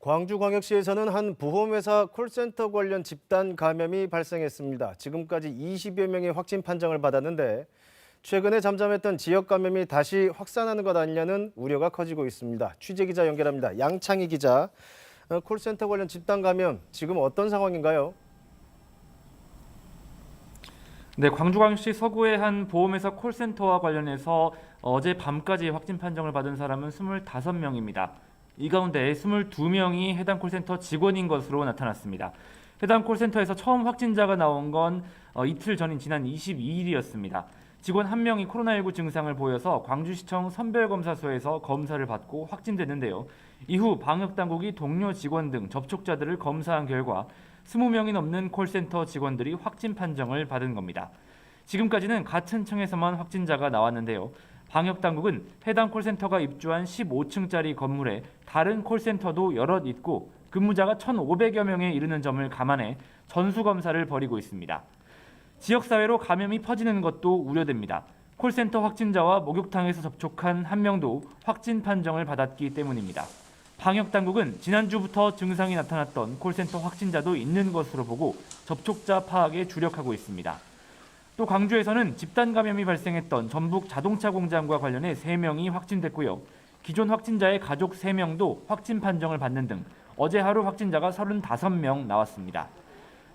광주광역시에서는 한 보험회사 콜센터 관련 집단 감염이 발생했습니다. 지금까지 20여 명이 확진 판정을 받았는데 최근에 잠잠했던 지역 감염이 다시 확산하는 것 아니냐는 우려가 커지고 있습니다. 취재기자 연결합니다. 양창희 기자, 콜센터 관련 집단 감염 지금 어떤 상황인가요? 네, 광주광역시 서구의 한 보험회사 콜센터와 관련해서 어제 밤까지 확진 판정을 받은 사람은 25명입니다. 이 가운데 22명이 해당 콜센터 직원인 것으로 나타났습니다. 해당 콜센터에서 처음 확진자가 나온 건 이틀 전인 지난 22일이었습니다. 직원 1명이 코로나19 증상을 보여서 광주시청 선별검사소에서 검사를 받고 확진됐는데요. 이후 방역당국이 동료 직원 등 접촉자들을 검사한 결과 20명이 넘는 콜센터 직원들이 확진 판정을 받은 겁니다. 지금까지는 같은 층에서만 확진자가 나왔는데요. 방역당국은 해당 콜센터가 입주한 15층짜리 건물에 다른 콜센터도 여럿 있고 근무자가 1,500여 명에 이르는 점을 감안해 전수검사를 벌이고 있습니다. 지역사회로 감염이 퍼지는 것도 우려됩니다. 콜센터 확진자와 목욕탕에서 접촉한 1명도 확진 판정을 받았기 때문입니다. 방역당국은 지난주부터 증상이 나타났던 콜센터 확진자도 있는 것으로 보고 접촉자 파악에 주력하고 있습니다. 또 광주에서는 집단 감염이 발생했던 전북 자동차 공장과 관련해 3명이 확진됐고요. 기존 확진자의 가족 3명도 확진 판정을 받는 등 어제 하루 확진자가 35명 나왔습니다.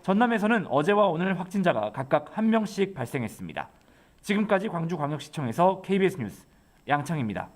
전남에서는 어제와 오늘 확진자가 각각 1명씩 발생했습니다. 지금까지 광주광역시청에서 KBS 뉴스 양창희입니다.